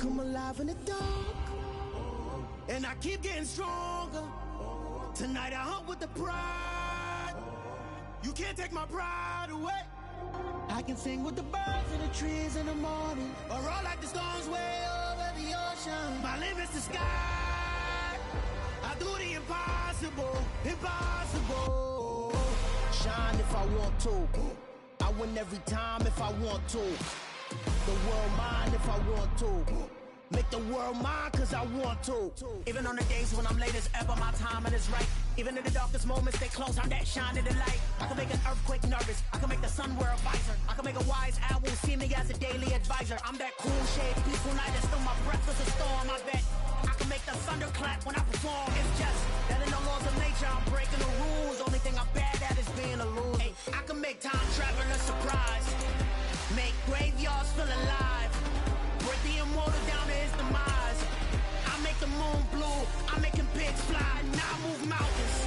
come alive in the dark, and I keep getting stronger. Tonight I hunt with the pride. You can't take my pride away. I can sing with the birds and the trees in the morning, or roll like the storms way over the ocean. My limit's the sky. I do the impossible, impossible. Shine if I want to. I win every time if I want to. The world mine if I want to. Make the world mine cause I want to. Even on the days when I'm late as ever, my timing is right. Even in the darkest moments, stay close, I'm that shining the light. I can make an earthquake nervous, I can make the sun wear a visor. I can make a wise owl see me as a daily advisor. I'm that cool shade, peaceful night, and still my breath is a storm. I bet I can make the thunder clap when I perform. It's just that in the laws of nature, I'm breaking the rules. Only thing I'm bad at is being a loser. Hey, I can make time travel a surprise. Make graveyards feel alive. Break the immortal down to his demise. I make the moon blue, I'm making pigs fly, now I move mountains.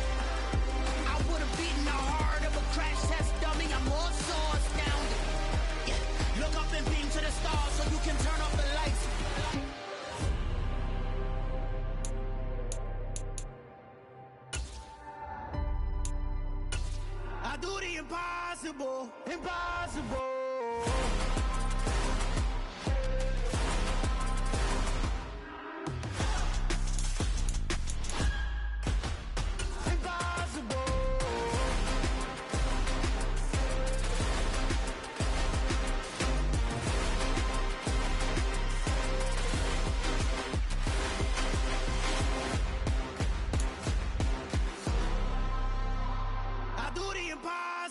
I would've beaten the heart of a crash test dummy, I'm more so astounded. Yeah. Look up and beam to the stars so you can turn off the lights. I do the impossible, impossible.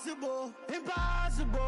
Impossible, impossible.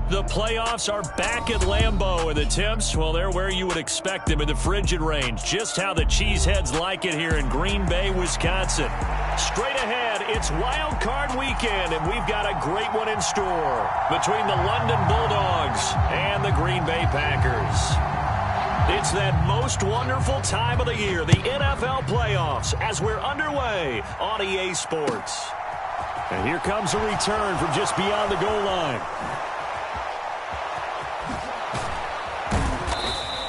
The playoffs are back at Lambeau, and the temps, well, they're where you would expect them in the frigid range. Just how the Cheeseheads like it here in Green Bay, Wisconsin. Straight ahead, it's Wild Card Weekend, and we've got a great one in store between the London Bulldogs and the Green Bay Packers. It's that most wonderful time of the year, the NFL playoffs, as we're underway on EA Sports. And here comes a return from just beyond the goal line.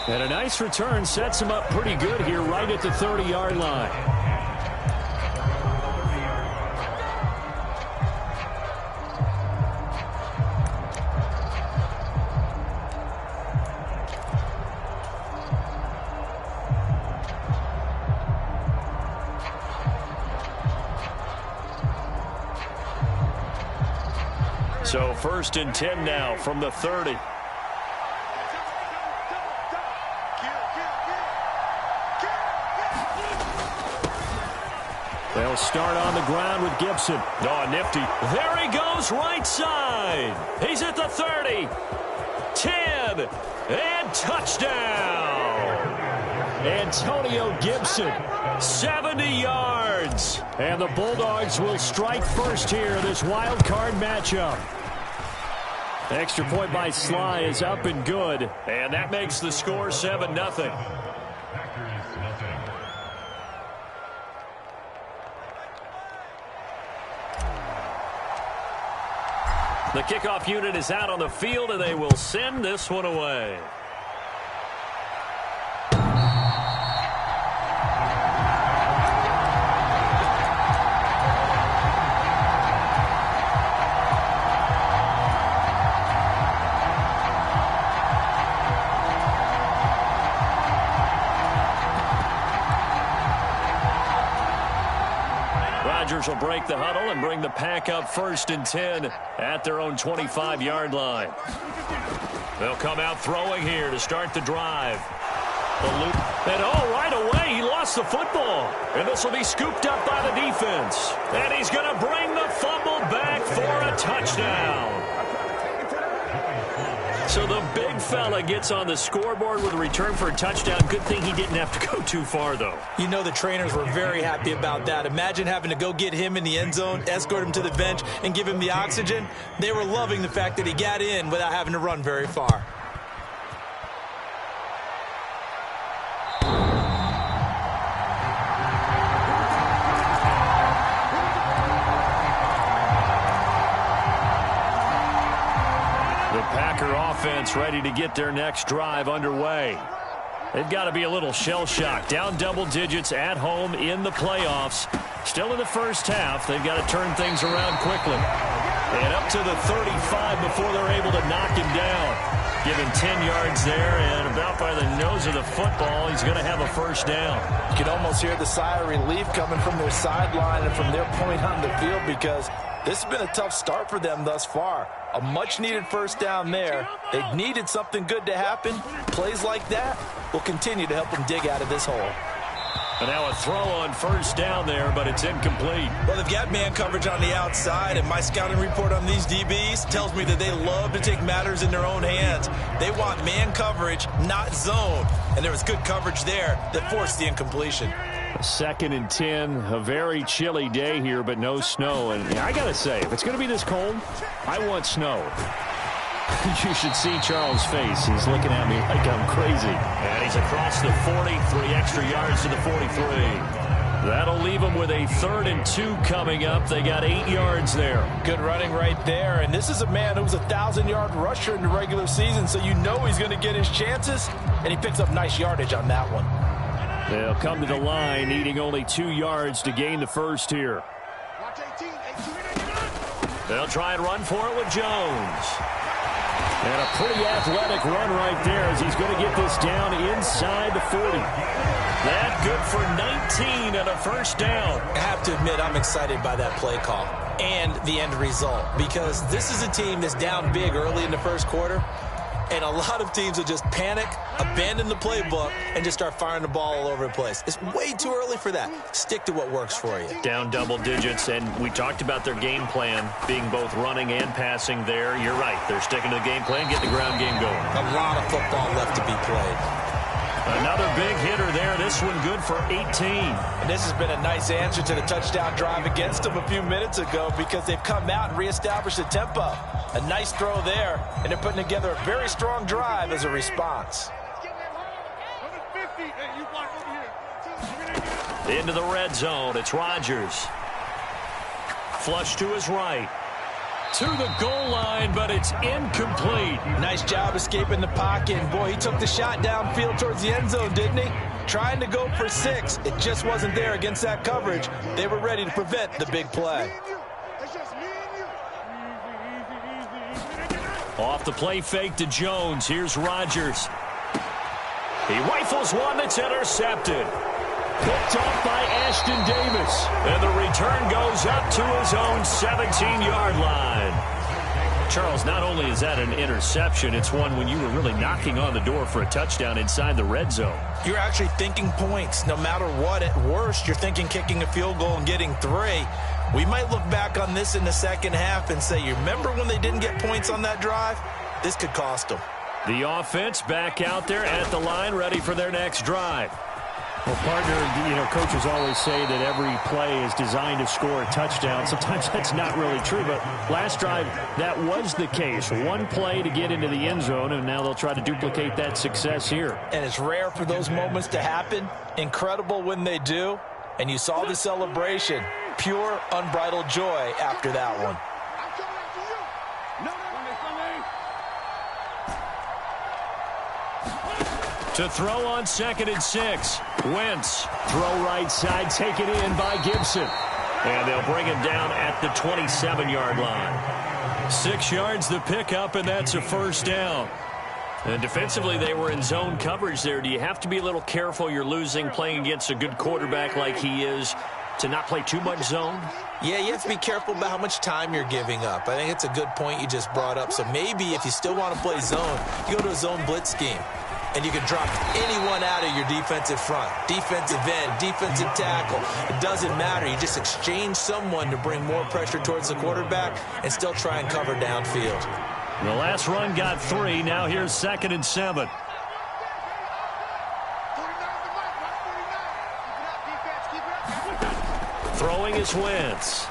And a nice return sets him up pretty good here right at the 30-yard line. So 1st and 10 now from the 30. They'll start on the ground with Gibson. Oh, nifty. There he goes, right side. He's at the 30, 10, and touchdown. Antonio Gibson, 70 yards. And the Bulldogs will strike first here in this wild card matchup. Extra point by Sly is up and good. And that makes the score 7-0. The kickoff unit is out on the field, and they will send this one away. Will break the huddle and bring the Pack up 1st and 10 at their own 25-yard line. They'll come out throwing here to start the drive. And right away, he lost the football. And this will be scooped up by the defense. And he's going to bring the fumble back for a touchdown. So the big fella gets on the scoreboard with a return for a touchdown. Good thing he didn't have to go too far, though. You know the trainers were very happy about that. Imagine having to go get him in the end zone, escort him to the bench, and give him the oxygen. They were loving the fact that he got in without having to run very far. Offense ready to get their next drive underway. They've got to be a little shell-shocked. Down double digits at home in the playoffs. Still in the first half. They've got to turn things around quickly. And up to the 35 before they're able to knock him down. Given 10 yards there, and about by the nose of the football, he's going to have a first down. You can almost hear the sigh of relief coming from their sideline and from their point on the field, because this has been a tough start for them thus far. A much-needed first down there. They've needed something good to happen. Plays like that will continue to help them dig out of this hole. And now a throw on first down there, but it's incomplete. Well, they've got man coverage on the outside, and my scouting report on these DBs tells me that they love to take matters in their own hands. They want man coverage, not zone. And there was good coverage there that forced the incompletion. 2nd and 10, a very chilly day here, but no snow. And I got to say, if it's going to be this cold, I want snow. You should see Charles' face. He's looking at me like I'm crazy. And he's across the 40, 3 extra yards to the 43. That'll leave them with a 3rd and 2 coming up. They got 8 yards there. Good running right there. And this is a man who was a 1,000-yard rusher in the regular season, so you know he's going to get his chances. And he picks up nice yardage on that one. They'll come to the line, needing only 2 yards to gain the first here. They'll try and run for it with Jones. And a pretty athletic run right there as he's going to get this down inside the 40. That good for 19 and a first down. I have to admit, I'm excited by that play call and the end result, because this is a team that's down big early in the first quarter. And a lot of teams will just panic, abandon the playbook, and just start firing the ball all over the place. It's way too early for that. Stick to what works for you. Down double digits, and we talked about their game plan being both running and passing there. You're right. They're sticking to the game plan, getting the ground game going. A lot of football left to be played. Another big hitter there. This one good for 18. And this has been a nice answer to the touchdown drive against them a few minutes ago, because they've come out and reestablished the tempo. A nice throw there, and they're putting together a very strong drive as a response. Into the red zone. It's Rodgers. Flush to his right. To the goal line, but it's incomplete. Nice job escaping the pocket. And boy, he took the shot downfield towards the end zone, didn't he? Trying to go for 6. It just wasn't there against that coverage. They were ready to prevent the big play. Off the play fake to Jones. Here's Rodgers. He rifles one that's intercepted. Picked off by Ashton Davis. And the return goes up to his own 17-yard line. Charles, not only is that an interception, it's one when you were really knocking on the door for a touchdown inside the red zone. You're actually thinking points. No matter what, at worst, you're thinking kicking a field goal and getting 3. We might look back on this in the second half and say, you remember when they didn't get points on that drive? This could cost them. The offense back out there at the line, ready for their next drive. Well, partner, coaches always say that every play is designed to score a touchdown. Sometimes that's not really true, but last drive, that was the case. One play to get into the end zone, and now they'll try to duplicate that success here. And it's rare for those moments to happen. Incredible when they do. And you saw the celebration. Pure, unbridled joy after that one. To throw on 2nd and 6. Wentz. Throw right side, taken in by Gibson. And they'll bring him down at the 27-yard line. 6 yards the pickup, and that's a first down. And defensively, they were in zone coverage there. Do you have to be a little careful? You're losing playing against a good quarterback like he is, to not play too much zone? Yeah, you have to be careful about how much time you're giving up. I think it's a good point you just brought up. So maybe if you still want to play zone, you go to a zone blitz scheme. And you can drop anyone out of your defensive front, defensive end, defensive tackle. It doesn't matter. You just exchange someone to bring more pressure towards the quarterback and still try and cover downfield. The last run got 3. Now here's 2nd and 7. Throwing is Wentz.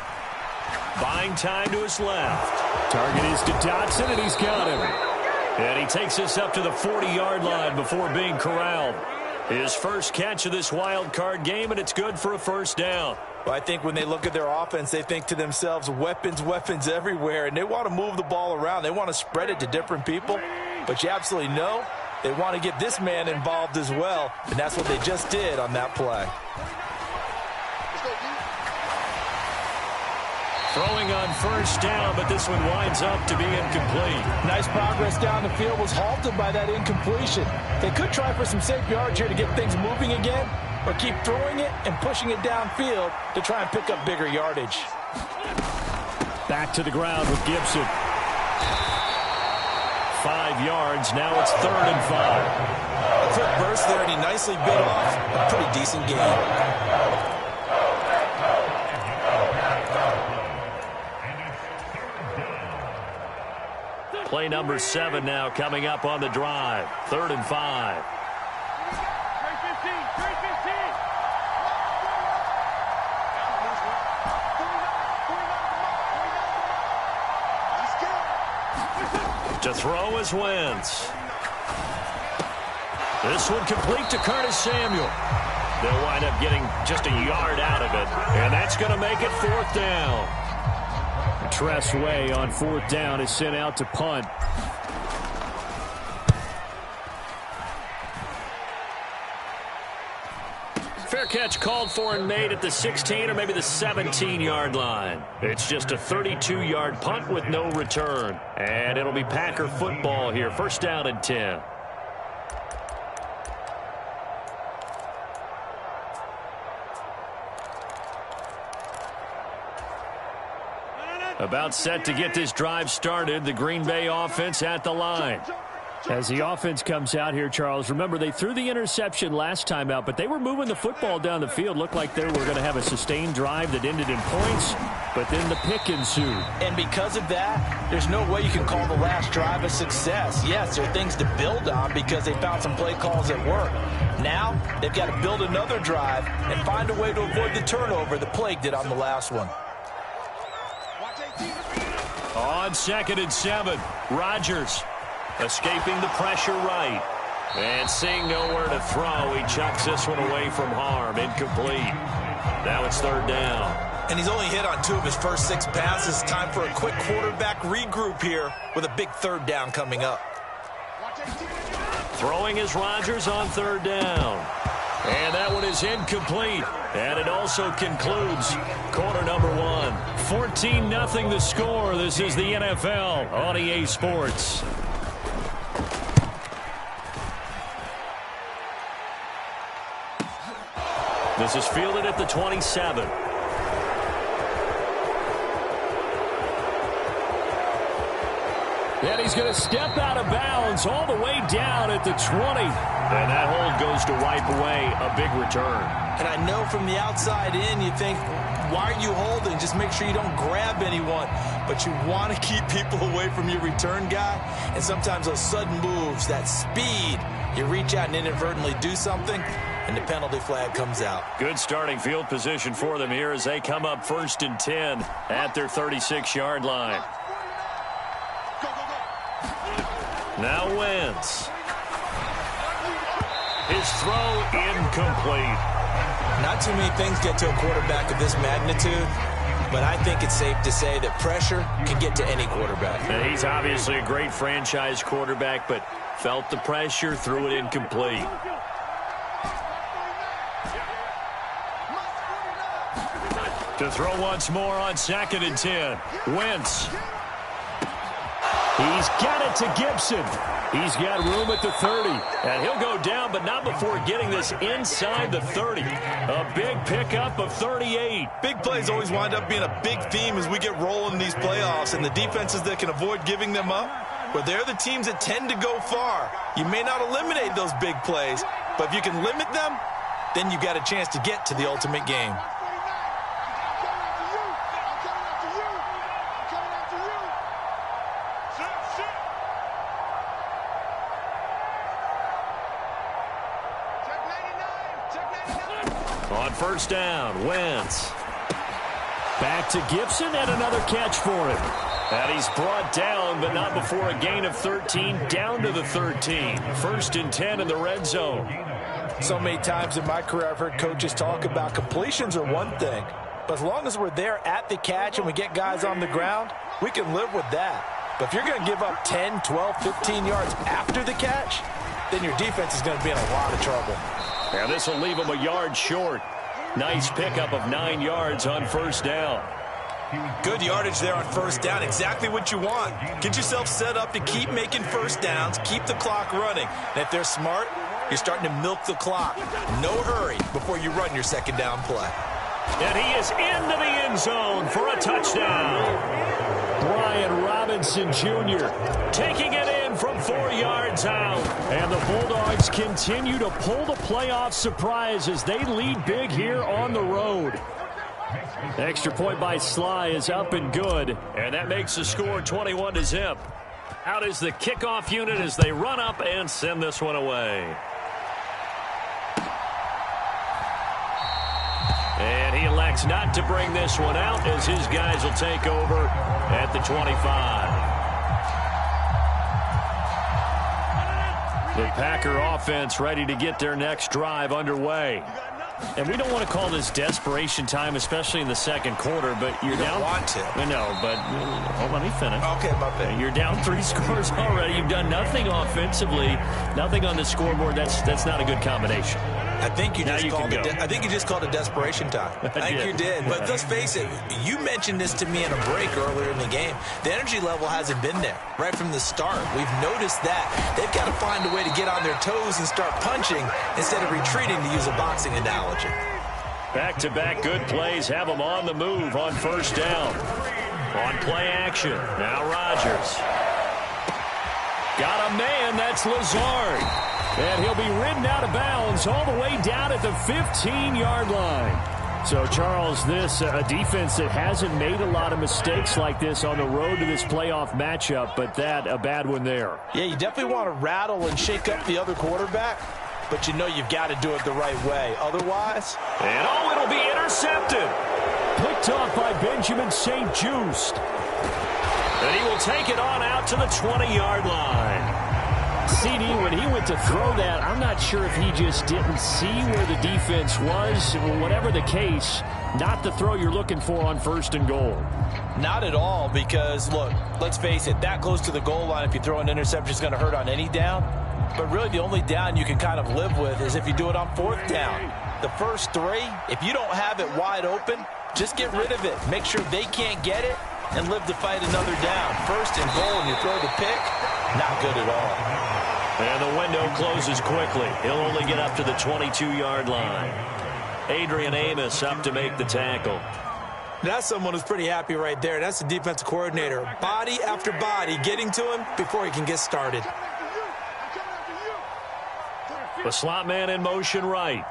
Buying time to his left. Target is to Dotson, and he's got him. And he takes us up to the 40-yard line before being corralled. His first catch of this wild card game, and it's good for a first down. Well, I think when they look at their offense, they think to themselves, weapons, weapons everywhere, and they want to move the ball around. They want to spread it to different people, but you absolutely know they want to get this man involved as well, and that's what they just did on that play. Throwing on first down, but this one winds up to be incomplete. Nice progress down the field, was halted by that incompletion. They could try for some safe yards here to get things moving again, or keep throwing it and pushing it downfield to try and pick up bigger yardage. Back to the ground with Gibson. 5 yards, now it's 3rd and 5. A quick burst there, and he nicely bit off a pretty decent game. Play number 7 now coming up on the drive. 3rd and 5. To throw is Wentz. This one complete to Curtis Samuel. They'll wind up getting just a yard out of it, and that's going to make it 4th down. Tress Way on 4th down is sent out to punt. Fair catch called for and made at the 16 or maybe the 17-yard line. It's just a 32-yard punt with no return. And it'll be Packer football here. 1st down and 10. About set to get this drive started. The Green Bay offense at the line. As the offense comes out here, Charles, remember they threw the interception last time out, but they were moving the football down the field. Looked like they were going to have a sustained drive that ended in points, but then the pick ensued. And because of that, there's no way you can call the last drive a success. Yes, there are things to build on because they found some play calls that work. Now, they've got to build another drive and find a way to avoid the turnover that plagued it on the last one. On 2nd and 7, Rodgers escaping the pressure right. And seeing nowhere to throw, he chucks this one away from harm. Incomplete. Now it's 3rd down. And he's only hit on 2 of his first 6 passes. Time for a quick quarterback regroup here with a big 3rd down coming up. Throwing is Rodgers on 3rd down. And that one is incomplete. And it also concludes quarter number 1. 14-0 the score. This is the NFL on EA Sports. This is fielded at the 27. And he's going to step out of bounds all the way down at the 20. And that hold goes to wipe away a big return. And I know from the outside in, you think, why are you holding? Just make sure you don't grab anyone. But you want to keep people away from your return guy. And sometimes those sudden moves, that speed, you reach out and inadvertently do something, and the penalty flag comes out. Good starting field position for them here as they come up 1st and 10 at their 36-yard line. Now Wentz. His throw incomplete. Not too many things get to a quarterback of this magnitude, but I think it's safe to say that pressure can get to any quarterback. And he's obviously a great franchise quarterback, but felt the pressure, threw it incomplete. To throw once more on 2nd and 10. Wentz. He's got it to Gibson. He's got room at the 30. And he'll go down, but not before getting this inside the 30. A big pickup of 38. Big plays always wind up being a big theme as we get rolling in these playoffs, and the defenses that can avoid giving them up, well, they're the teams that tend to go far. You may not eliminate those big plays, but if you can limit them, then you got a chance to get to the ultimate game. I'm coming after you. On first down, Wentz. Back to Gibson and another catch for him. And he's brought down, but not before a gain of 13, down to the 13. 1st and 10 in the red zone. So many times in my career I've heard coaches talk about completions are one thing, but as long as we're there at the catch and we get guys on the ground, we can live with that. But if you're going to give up 10, 12, 15 yards after the catch, then your defense is going to be in a lot of trouble. And this will leave him a yard short. Nice pickup of 9 yards on first down. Good yardage there on first down. Exactly what you want. Get yourself set up to keep making first downs, keep the clock running. And if they're smart, you're starting to milk the clock. No hurry before you run your second down play. And he is into the end zone for a touchdown. Brian Robinson Jr. taking it in from 4 yards out. And the Bulldogs continue to pull the playoff surprise as they lead big here on the road. The extra point by Sly is up and good. And that makes the score 21-0. Out is the kickoff unit as they run up and send this one away. And he elects not to bring this one out as his guys will take over at the 25. The Packer offense ready to get their next drive underway. And we don't want to call this desperation time, especially in the second quarter, but you're down. Want to. I know, but let me finish. Okay, my bad. You're down 3 scores already. You've done nothing offensively, nothing on the scoreboard. That's not a good combination. I think you just called it desperation time. I think you did. But let's face it, you mentioned this to me in a break earlier in the game. The energy level hasn't been there right from the start. We've noticed that. They've got to find a way to get on their toes and start punching instead of retreating, to use a boxing analogy. Back-to-back good plays have them on the move on first down. On play action. Now Rodgers. Got a man. That's Lazard. And he'll be ridden out of bounds all the way down at the 15-yard line. So, Charles, this a defense that hasn't made a lot of mistakes like this on the road to this playoff matchup, but that a bad one there. Yeah, you definitely want to rattle and shake up the other quarterback, but you know you've got to do it the right way. Otherwise... And, it'll be intercepted. Picked off by Benjamin St. Just. And he will take it on out to the 20-yard line. CD, when he went to throw that, I'm not sure if he just didn't see where the defense was. Whatever the case, not the throw you're looking for on first and goal. Not at all, because, look, let's face it, that close to the goal line, if you throw an interception, is going to hurt on any down. But really, the only down you can kind of live with is if you do it on fourth down. The first 3, if you don't have it wide open, just get rid of it. Make sure they can't get it and live to fight another down. First and goal, and you throw the pick, not good at all. And the window closes quickly. He'll only get up to the 22-yard line. Adrian Amos up to make the tackle. That's someone who's pretty happy right there. That's the defensive coordinator. Body after body getting to him before he can get started. The slot man in motion right.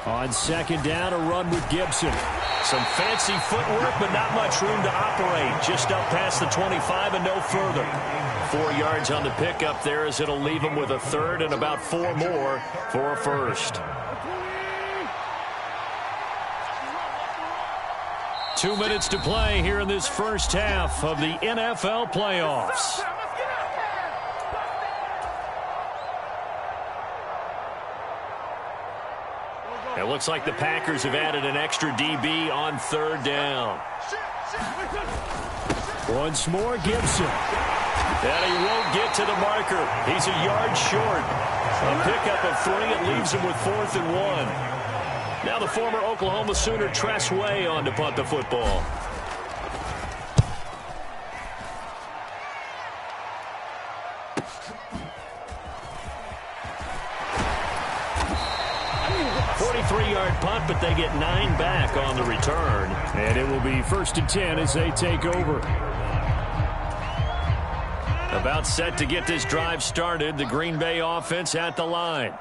On second down, a run with Gibson. Some fancy footwork, but not much room to operate. Just up past the 25 and no further. 4 yards on the pickup there as it'll leave him with a third and about 4 more for a first. 2 minutes to play here in this first half of the NFL playoffs. It looks like the Packers have added an extra DB on third down. Once more, Gibson. And he won't get to the marker. He's a yard short. A pickup of 3. It leaves him with 4th and 1. Now the former Oklahoma Sooner Tress Way on to punt the football. Punt, but they get 9 back on the return. And it will be 1st and 10 as they take over. About set to get this drive started. The Green Bay offense at the line.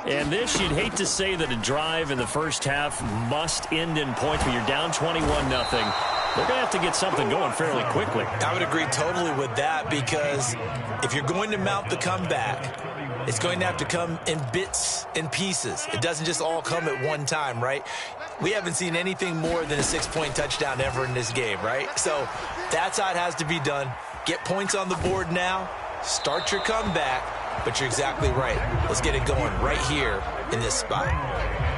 And this, you'd hate to say that a drive in the first half must end in points when you're down 21-0. They're going to have to get something going fairly quickly. I would agree totally with that, because if you're going to mount the comeback, it's going to have to come in bits and pieces. It doesn't just all come at one time, right? We haven't seen anything more than a 6-point touchdown ever in this game, right? So that's how it has to be done. Get points on the board now. Start your comeback. But you're exactly right. Let's get it going right here in this spot.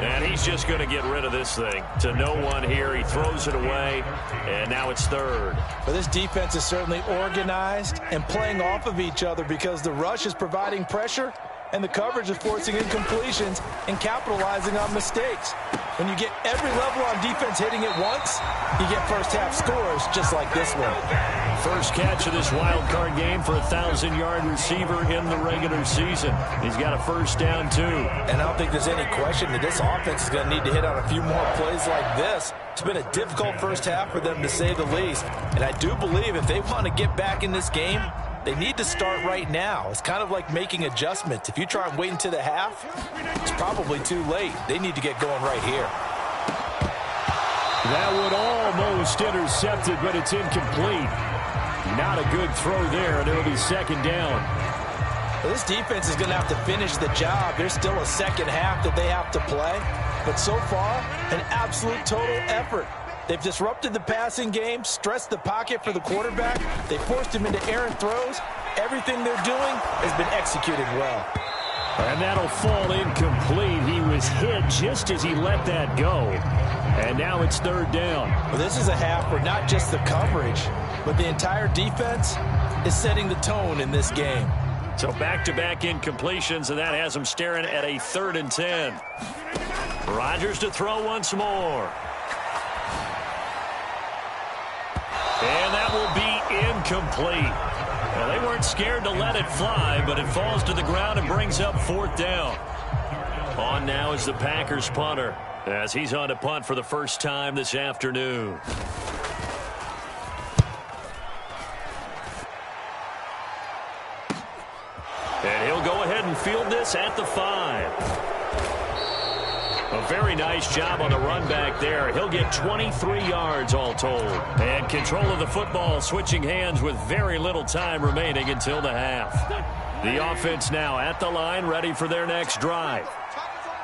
And he's just going to get rid of this thing. To no one here. He throws it away, and now it's third. Well, this defense is certainly organized and playing off of each other, because the rush is providing pressure and the coverage is forcing incompletions and capitalizing on mistakes. When you get every level on defense hitting it once, you get first-half scores just like this one. First catch of this wild card game for a 1,000-yard receiver in the regular season. He's got a first down, too. And I don't think there's any question that this offense is going to need to hit on a few more plays like this. It's been a difficult first half for them, to say the least. And I do believe if they want to get back in this game, they need to start right now. It's kind of like making adjustments. If you try and wait until the half, it's probably too late. They need to get going right here. That would almost intercept it, but it's incomplete. Not a good throw there, and it'll be second down. Well, this defense is going to have to finish the job. There's still a second half that they have to play. But so far, an absolute total effort. They've disrupted the passing game, stressed the pocket for the quarterback. They forced him into errant throws. Everything they're doing has been executed well. And that'll fall incomplete. He was hit just as he let that go. And now it's third down. Well, this is a half where not just the coverage, but the entire defense is setting the tone in this game. So back-to-back incompletions, and that has him staring at a 3rd and 10. Rodgers to throw once more. And that will be incomplete. Well, they weren't scared to let it fly, but it falls to the ground and brings up 4th down. On now is the Packers punter, as he's on to punt for the first time this afternoon. And he'll go ahead and field this at the 5. A very nice job on the run back there. He'll get 23 yards all told. And control of the football switching hands with very little time remaining until the half. The offense now at the line, ready for their next drive.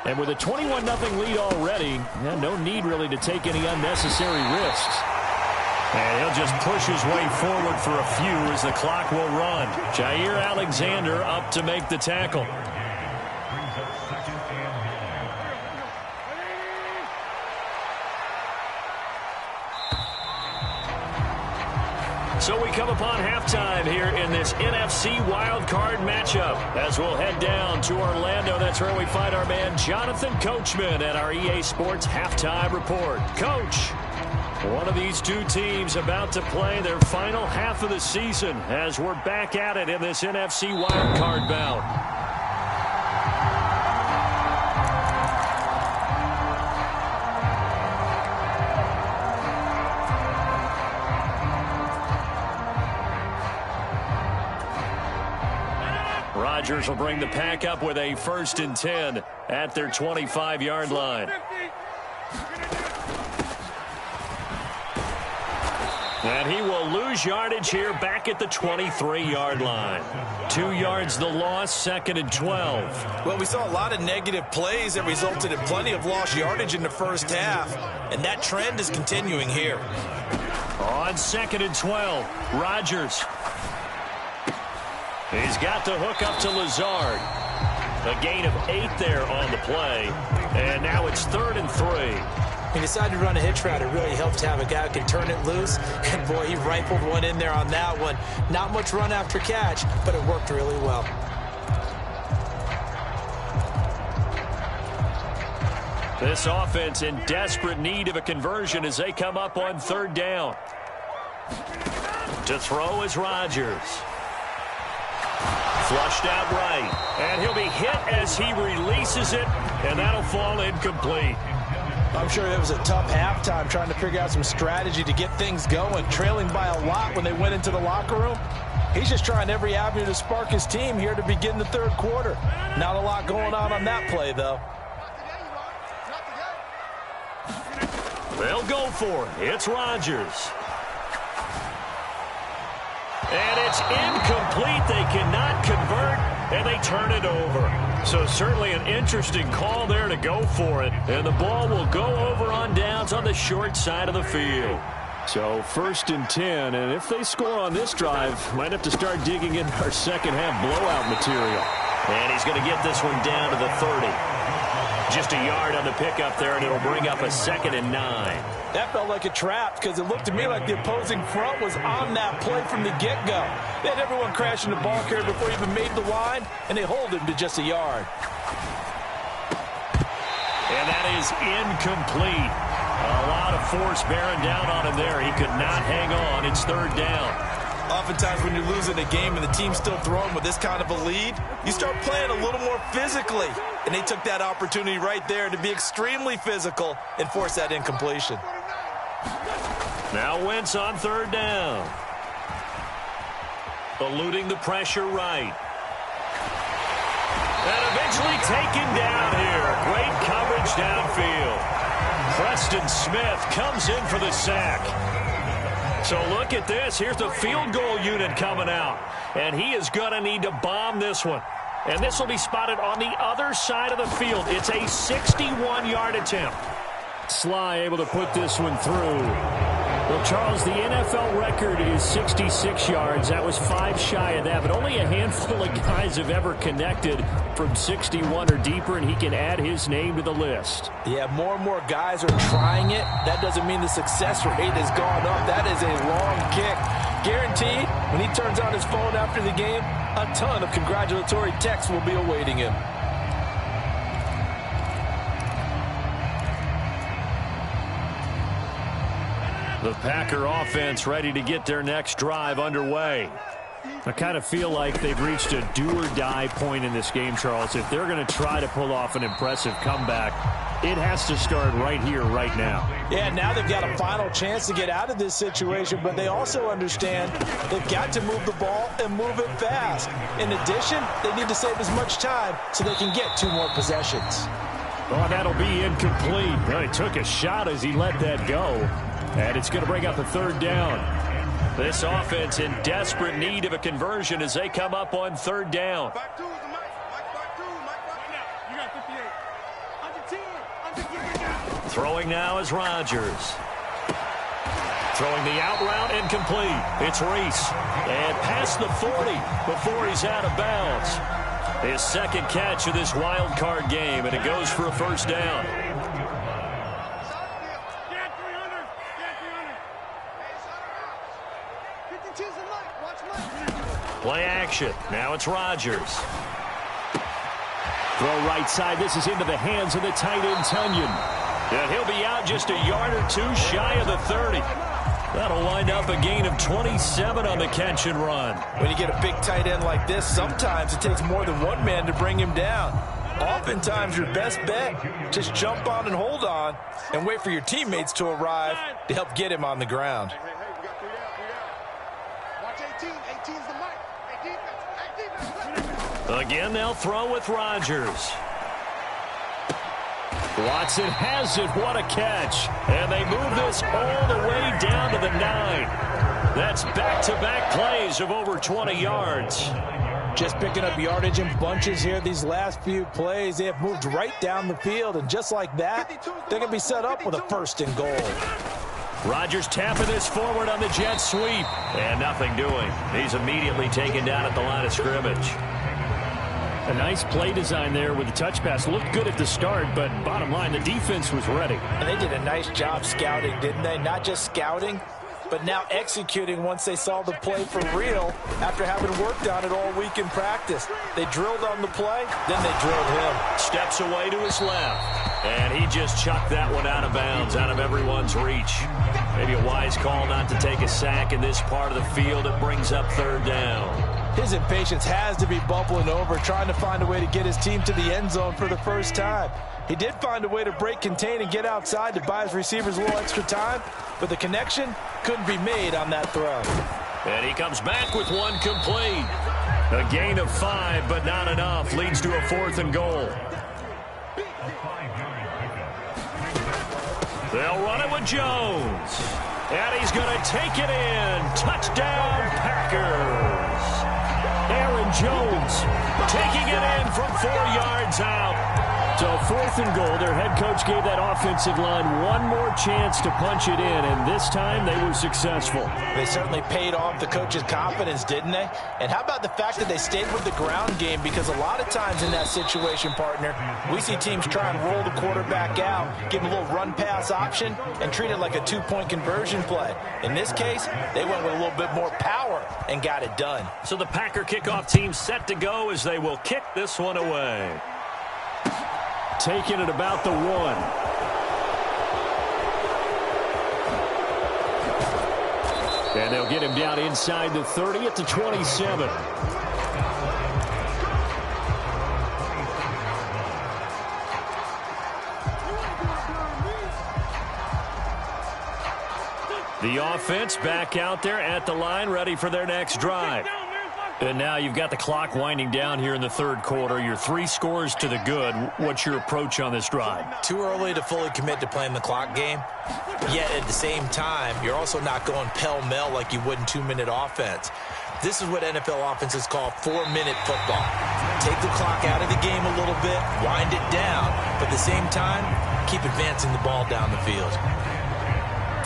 And with a 21-0 lead already, no need really to take any unnecessary risks. And he'll just push his way forward for a few as the clock will run. Jair Alexander up to make the tackle. So we come upon halftime here in this NFC wildcard matchup. As we'll head down to Orlando, that's where we find our man Jonathan Coachman at our EA Sports Halftime Report. Coach, one of these two teams about to play their final half of the season as we're back at it in this NFC wildcard bout. Rodgers will bring the pack up with a 1st and 10 at their 25-yard line. And he will lose yardage here back at the 23-yard line. 2 yards the loss, 2nd and 12. Well, we saw a lot of negative plays that resulted in plenty of lost yardage in the first half, and that trend is continuing here. On 2nd and 12, Rodgers. He's got the hook up to Lazard. A gain of 8 there on the play. And now it's 3rd and 3. He decided to run a hitch route. It really helps to have a guy who can turn it loose. And, boy, he rifled one in there on that one. Not much run after catch, but it worked really well. This offense in desperate need of a conversion as they come up on 3rd down. To throw is Rodgers. Flushed out right. And he'll be hit as he releases it, and that'll fall incomplete. I'm sure it was a tough halftime trying to figure out some strategy to get things going, trailing by a lot when they went into the locker room. He's just trying every avenue to spark his team here to begin the 3rd quarter. Not a lot going on that play, though. They'll go for it. It's Rodgers. And it's incomplete. They cannot convert, and they turn it over. So certainly an interesting call there to go for it. And the ball will go over on downs on the short side of the field. So 1st and 10, and if they score on this drive, might have to start digging in our second half blowout material. And he's going to get this one down to the 30. Just a yard on the pickup there, and it'll bring up a 2nd and 9. That felt like a trap because it looked to me like the opposing front was on that play from the get-go. They had everyone crashing the ball carrier before he even made the line, and they hold him to just a yard. And that is incomplete. A lot of force bearing down on him there. He could not hang on. It's 3rd down. Oftentimes when you're losing a game and the team's still throwing with this kind of a lead, you start playing a little more physically. And they took that opportunity right there to be extremely physical and force that incompletion. Now Wentz on 3rd down. Eluding the pressure right. And eventually taken down here. Great coverage downfield. Preston Smith comes in for the sack. So look at this. Here's the field goal unit coming out. And he is going to need to bomb this one. And this will be spotted on the other side of the field. It's a 61-yard attempt. Sly able to put this one through. Well, Charles, the NFL record is 66 yards. That was 5 shy of that, but only a handful of guys have ever connected from 61 or deeper, and he can add his name to the list. Yeah, more and more guys are trying it. That doesn't mean the success rate has gone up. That is a long kick. Guaranteed, when he turns on his phone after the game, a ton of congratulatory texts will be awaiting him. The Packer offense ready to get their next drive underway. I kind of feel like they've reached a do-or-die point in this game, Charles. If they're going to try to pull off an impressive comeback, it has to start right here, right now. Yeah, now they've got a final chance to get out of this situation, but they also understand they've got to move the ball and move it fast. In addition, they need to save as much time so they can get 2 more possessions. Oh, that'll be incomplete. Well, he took a shot as he let that go. And it's going to bring up a 3rd down. This offense in desperate need of a conversion as they come up on 3rd down. Throwing now is Rodgers. Throwing the out route incomplete. It's Reese. And past the 40 before he's out of bounds. His 2nd catch of this wild card game, and it goes for a 1st down. Play action. Now it's Rodgers. Throw right side. This is into the hands of the tight end, Tunyon. And he'll be out just a yard or 2 shy of the 30. That'll wind up a gain of 27 on the catch and run. When you get a big tight end like this, sometimes it takes more than one man to bring him down. Oftentimes, your best bet, just jump on and hold on and wait for your teammates to arrive to help get him on the ground. Again, they'll throw with Rodgers. Watson has it. What a catch. And they move this all the way down to the 9. That's back-to-back plays of over 20 yards. Just picking up yardage in bunches here these last few plays. They have moved right down the field, and just like that, they're going to be set up with a 1st and goal. Rodgers tapping this forward on the jet sweep. And nothing doing. He's immediately taken down at the line of scrimmage. A nice play design there with the touch pass. Looked good at the start, but bottom line, the defense was ready. And they did a nice job scouting, didn't they? Not just scouting, but now executing once they saw the play for real after having worked on it all week in practice. They drilled on the play, then they drilled him. Steps away to his left. And he just chucked that one out of bounds, out of everyone's reach. Maybe a wise call not to take a sack in this part of the field. It brings up 3rd down. His impatience has to be bubbling over, trying to find a way to get his team to the end zone for the first time. He did find a way to break contain and get outside to buy his receivers a little extra time, but the connection couldn't be made on that throw. And he comes back with one complete. A gain of 5, but not enough. Leads to a 4th and goal. They'll run it with Jones. And he's going to take it in. Touchdown, Packers. Aaron Jones taking it in from 4 yards out. So 4th and goal. Their head coach gave that offensive line one more chance to punch it in, and this time they were successful. They certainly paid off the coach's confidence, didn't they? And how about the fact that they stayed with the ground game? Because a lot of times in that situation, partner, we see teams try and roll the quarterback out, give him a little run-pass option, and treat it like a 2-point conversion play. In this case, they went with a little bit more power and got it done. So the Packer kickoff team set to go as they will kick this one away. Taking it about the 1. And they'll get him down inside the 30 at the 27. The offense back out there at the line, ready for their next drive. And now you've got the clock winding down here in the 3rd quarter. You're 3 scores to the good. What's your approach on this drive? Too early to fully commit to playing the clock game. Yet at the same time, you're also not going pell-mell like you would in 2-minute offense. This is what NFL offenses call 4-minute football. Take the clock out of the game a little bit, wind it down, but at the same time, keep advancing the ball down the field.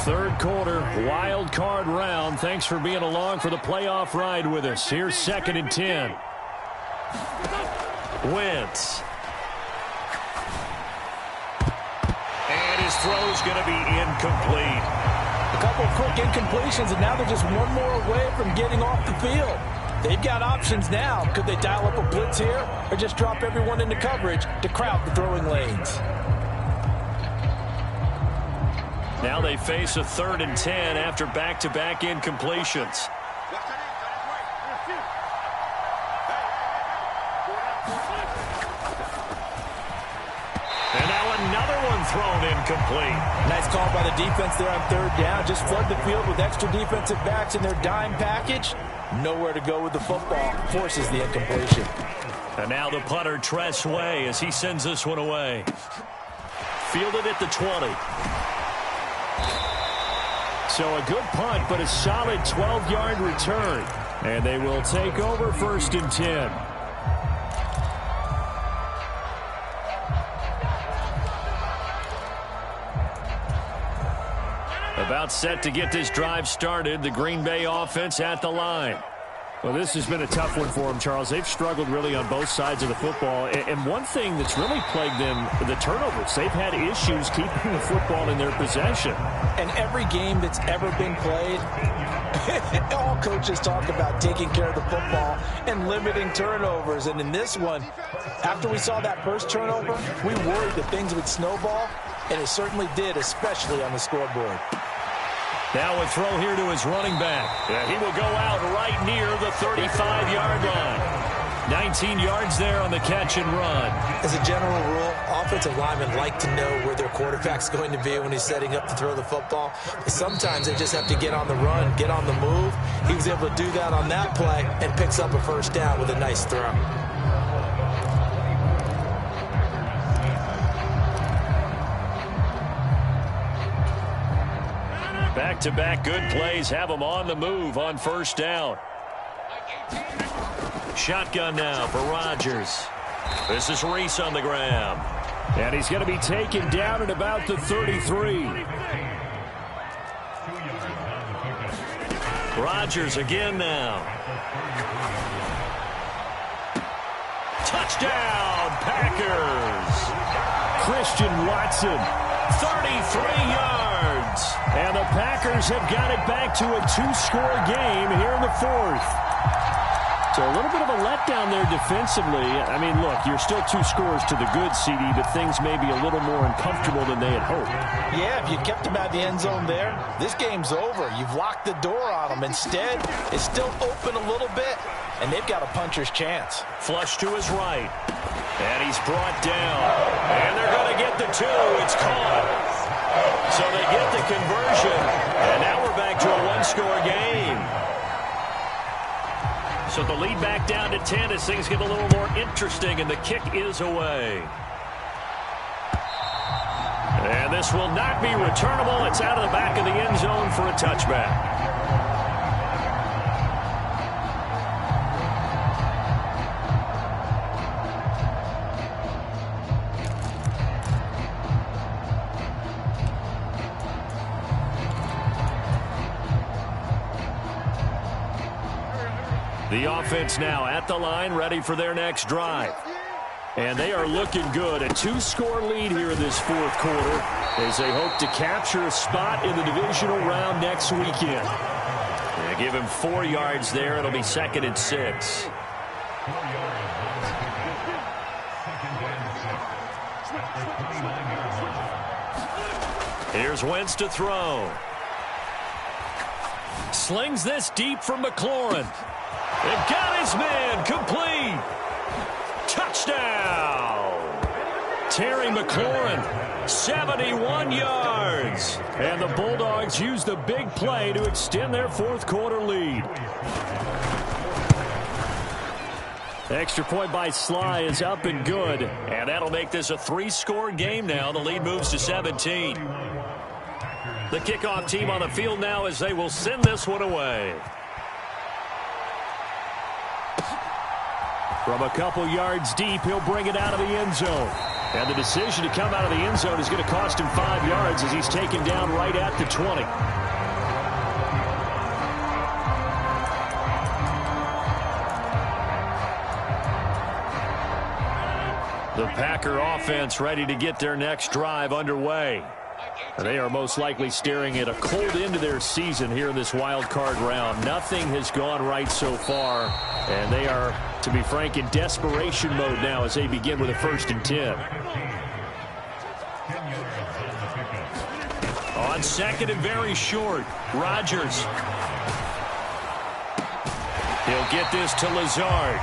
3rd quarter, wild card round. Thanks for being along for the playoff ride with us. Here's 2nd and 10. Wentz. And his throw's going to be incomplete. A couple of quick incompletions, and now they're just one more away from getting off the field. They've got options now. Could they dial up a blitz here or just drop everyone into coverage to crowd the throwing lanes? Now they face a 3rd and 10 after back-to-back incompletions. And now another one thrown incomplete. Nice call by the defense there on 3rd down. Just flood the field with extra defensive backs in their dime package. Nowhere to go with the football. Forces the incompletion. And now the punter, Tress Way, as he sends this one away. Fielded at the 20. So a good punt, but a solid 12-yard return. And they will take over 1st and 10. About set to get this drive started. The Green Bay offense at the line. Well, this has been a tough one for them, Charles. They've struggled really on both sides of the football. And one thing that's really plagued them, the turnovers. They've had issues keeping the football in their possession. And every game that's ever been played, all coaches talk about taking care of the football and limiting turnovers. And in this one, after we saw that first turnover, we worried that things would snowball, and it certainly did, especially on the scoreboard. Now a throw here to his running back. He will go out right near the 35-yard line. 19 yards there on the catch and run. As a general rule, offensive linemen like to know where their quarterback's going to be when he's setting up to throw the football. But sometimes they just have to get on the run, get on the move. He was able to do that on that play and picks up a 1st down with a nice throw. Back-to-back good plays have them on the move on 1st down. Shotgun now for Rodgers. This is Reese on the ground. And he's going to be taken down at about the 33. Rodgers again now. Touchdown, Packers. Christian Watson. 33 yards. And the Packers have got it back to a 2-score game here in the 4th. So a little bit of a letdown there defensively. I mean, look, you're still 2 scores to the good, CD, but things may be a little more uncomfortable than they had hoped. Yeah, if you kept them out of the end zone there, this game's over. You've locked the door on them. Instead, it's still open a little bit, and they've got a puncher's chance. Flush to his right. And he's brought down. And they're going to get the 2. It's caught. So they get the conversion. And now we're back to a 1-score game. So the lead back down to 10 as things get a little more interesting, and the kick is away. And And this will not be returnable. It's out of the back of the end zone for a touchback. The offense now at the line, ready for their next drive. And they are looking good. A 2-score lead here in this fourth quarter as they hope to capture a spot in the divisional round next weekend. They give him 4 yards there. It'll be 2nd and 6. Here's Wentz to throw. Slings this deep from McLaurin. They've got his man complete. Touchdown. Terry McLaurin, 71 yards. And the Bulldogs use the big play to extend their fourth quarter lead. Extra point by Sly is up and good. And that'll make this a 3-score game now. The lead moves to 17. The kickoff team on the field now as they will send this one away. From a couple yards deep, he'll bring it out of the end zone. And the decision to come out of the end zone is going to cost him 5 yards as he's taken down right at the 20. The Packer offense ready to get their next drive underway. They are most likely staring at a cold end to their season here in this wild card round. Nothing has gone right so far, and they are, to be frank, in desperation mode now as they begin with a 1st and 10. On 2nd and very short, Rodgers. He'll get this to Lazard.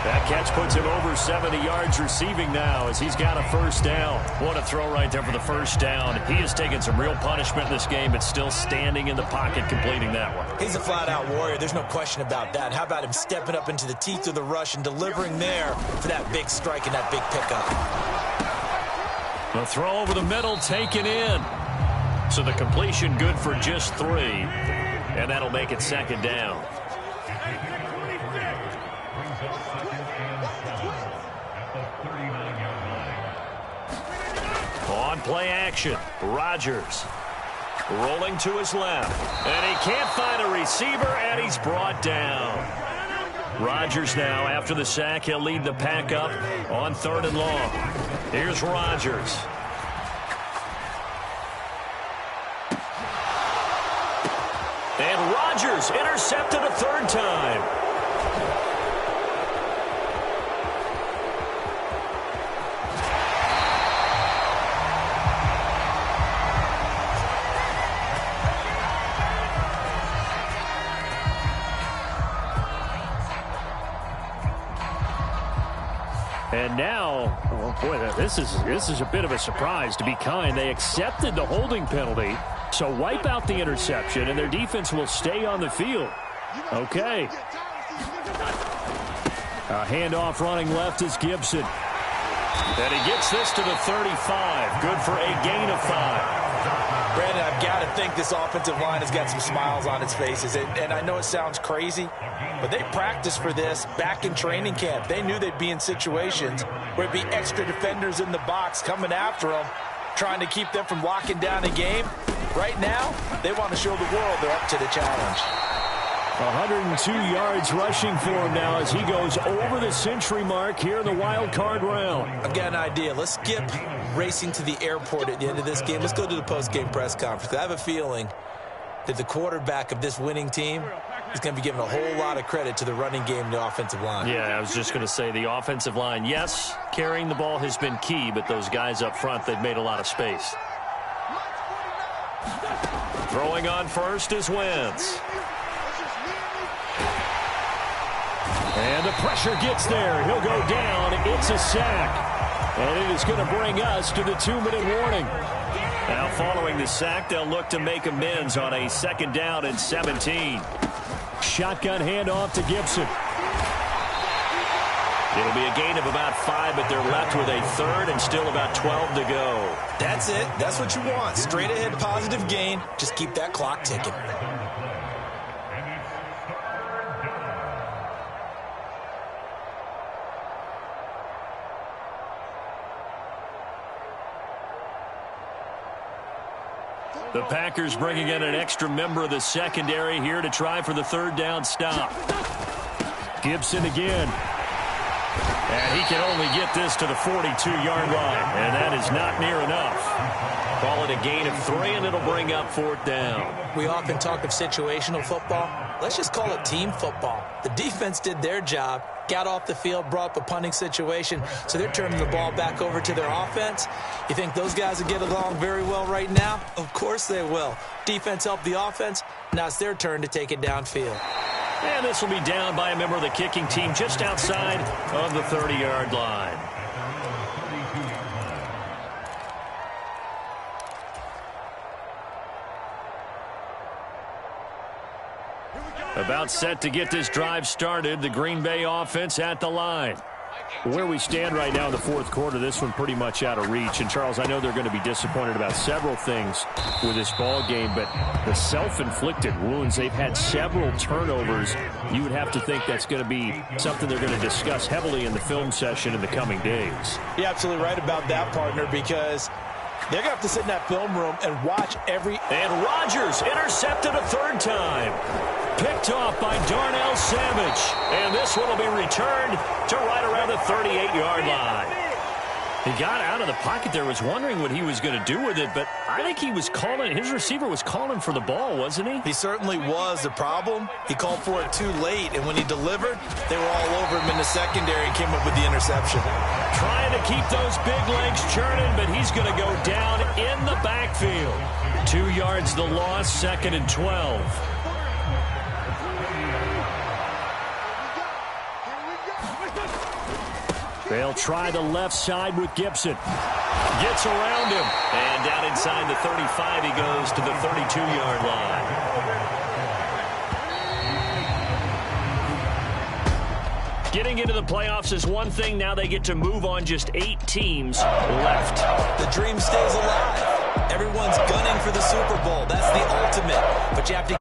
That catch puts him over 70 yards receiving now as he's got a 1st down. What a throw right there for the 1st down. He has taken some real punishment in this game, but still standing in the pocket completing that one. He's a flat-out warrior. There's no question about that. How about him stepping up into the teeth of the rush and delivering there for that big strike and that big pickup? The throw over the middle taken in. So the completion good for just 3. And that'll make it 2nd down. On play action, Rodgers rolling to his left. And he can't find a receiver, and he's brought down. Rodgers now, after the sack, he'll lead the pack up on 3rd and long. Here's Rodgers. And Rodgers intercepted a 3rd time. And now, oh boy, this is a bit of a surprise, to be kind. They accepted the holding penalty, so wipe out the interception, and their defense will stay on the field. Okay. A handoff running left is Gibson. And he gets this to the 35. Good for a gain of 5. Brandon, I've got to think this offensive line has got some smiles on its faces. And I know it sounds crazy, but they practiced for this back in training camp. They knew they'd be in situations where it'd be extra defenders in the box coming after them, trying to keep them from locking down a game. Right now, they want to show the world they're up to the challenge. 102 yards rushing for him now as he goes over the century mark here in the wild card round. I've got an idea. Let's skip racing to the airport at the end of this game. Let's go to the post-game press conference. I have a feeling that the quarterback of this winning team is going to be giving a whole lot of credit to the running game and the offensive line. Yeah, I was just going to say the offensive line, yes, carrying the ball has been key, but those guys up front, they've made a lot of space. Throwing on first is Wentz. And the pressure gets there. He'll go down. It's a sack. And it is going to bring us to the 2-minute warning. Now following the sack, they'll look to make amends on a 2nd down and 17. Shotgun handoff to Gibson. It'll be a gain of about 5, but they're left with a third and still about 12 to go. That's it. That's what you want. Straight ahead positive gain. Just keep that clock ticking. The Packers bringing in an extra member of the secondary here to try for the third down stop. Gibson again. And he can only get this to the 42-yard line, and that is not near enough. Call it a gain of 3, and it'll bring up 4th down. We often talk of situational football. Let's just call it team football. The defense did their job, got off the field, brought up a punting situation, so they're turning the ball back over to their offense. You think those guys will get along very well right now? Of course they will. Defense helped the offense. Now it's their turn to take it downfield. And this will be down by a member of the kicking team just outside of the 30-yard line. About set to get this drive started, the Green Bay offense at the line. Where we stand right now in the fourth quarter, this one pretty much out of reach. And, Charles, I know they're going to be disappointed about several things with this ball game, but the self-inflicted wounds, they've had several turnovers. You would have to think that's going to be something they're going to discuss heavily in the film session in the coming days. You're absolutely right about that, partner, because they're going to have to sit in that film room and watch every... And Rodgers intercepted a third time. Picked off by Darnell Savage. And this one will be returned to right around the 38-yard line. He got out of the pocket there, was wondering what he was going to do with it, but I think he was calling, his receiver was calling for the ball, wasn't he? He certainly was. The problem, he called for it too late, and when he delivered, they were all over him in the secondary and came up with the interception. Trying to keep those big legs churning, but he's going to go down in the backfield. 2 yards the loss, 2nd and 12. They'll try the left side with Gibson. Gets around him. And down inside the 35, he goes to the 32-yard line. Getting into the playoffs is one thing. Now they get to move on. Just 8 teams left. The dream stays alive. Everyone's gunning for the Super Bowl. That's the ultimate. But you have to